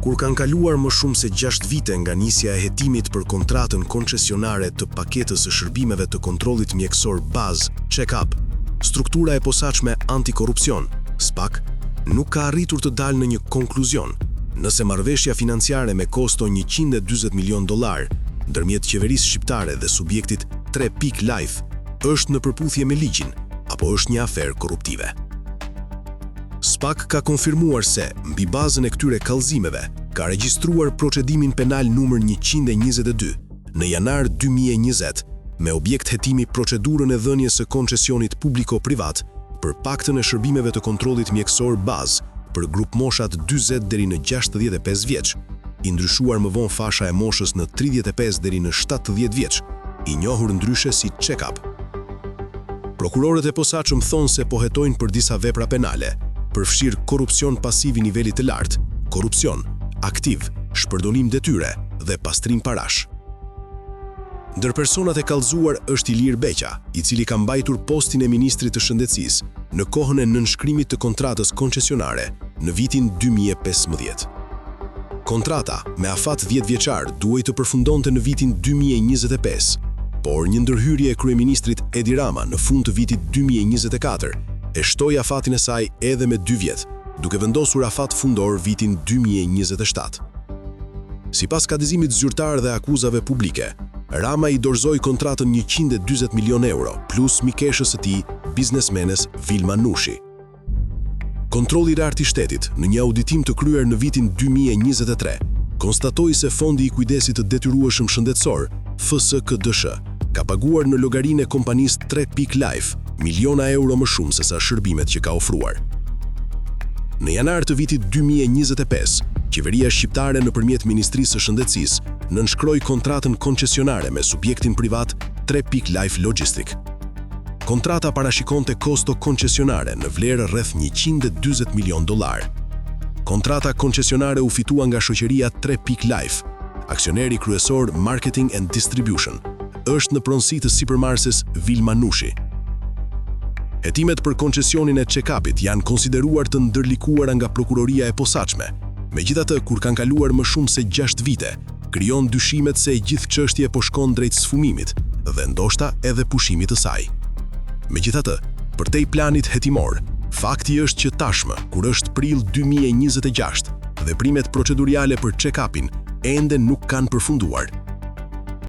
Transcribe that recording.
Kur kanë kaluar më shumë se 6 vite nga nisja e hetimit për kontratën koncesionare të paketës së shërbimeve të kontrollit mjekësor bazë, check-up, struktura e posaçme antikorrupsion, SPAK, nuk ka arritur të dalë në një konkluzion, nëse marrëveshja financiare me kosto $140 milion ndërmjet qeverisë shqiptare dhe subjektit 3.life është në përputhje me ligjin apo është një aferë korruptive. SPAK ka konfirmuar se, mbi bazën e këtyre kallëzimeve, ka regjistruar procedimin penal numër 122 në janar 2020 me objekt hetimi procedurën e dhënies së koncesionit publiko-privat për paktën e shërbimeve të kontrollit mjekësor bazë për grup moshat 40 deri në 65 vjeç, i ndryshuar më vonë fasha e moshës në 35 deri në 70 vjeç, i njohur ndryshe si check-up. Prokurorët e posaçëm thonë se po hetojnë për disa vepra penale, përfshir korrupsion pasiv i nivelit të lartë, korrupsion aktiv, shpërdolim detyre dhe pastrim parash. Ndër personat e kallëzuar është Ilir Beqa, i cili ka mbajtur postin e ministrit të shëndetësisë në kohën e nënshkrimit të kontratës koncesionare në vitin 2015. Kontrata me afat 10 vjeçar duhej të përfundonte në vitin 2025, por një ndërhyrje e kryeministrit Edi Rama në fund të vitit 2024 e shtoi afatin e saj edhe me 2 vjet, duke vendosur afat fundor vitin 2027. Sipas kadizimit zyrtar dhe akuzave publike, Rama i dorëzoi kontratën €140 milion plus mikeshës së tij, biznesmenes Vilma Nushi. Kontrolli i lartë i shtetit, në një auditim të kryer në vitin 2023, konstatoi se Fondi i Kujdesit të Detyrueshëm Shëndetësor, FSKDSH, ka paguar në llogarinë e kompanisë 3.life miliona euro më shumë se sa shërbimet që ka ofruar. Në janar të vitit 2025, qeveria shqiptare nëpërmjet Ministrisë së Shëndetësisë nënshkroi kontratën koncesionare me subjektin privat 3.life Logistic. Kontrata parashikonte kosto koncesionare në vlerë rreth $140 milion. Kontrata koncesionare u fitua nga shoqëria 3.life, aksioneri kryesor Marketing and Distribution, është në pronësi të sipërmarrëses Vilma Nushi. Hetimet për koncesionin e check-upit janë konsideruar të ndërlikuara nga prokuroria e posaçme. Megjithatë, kur kanë kaluar më shumë se 6 vite, krijon dyshimet se e gjithë çështja po shkon drejt sfumimit dhe ndoshta edhe pushimit të saj. Megjithatë, përtej planit hetimor, fakti është që tashmë, kur është prill 2026, veprimet proceduriale për check-upin ende nuk kanë përfunduar.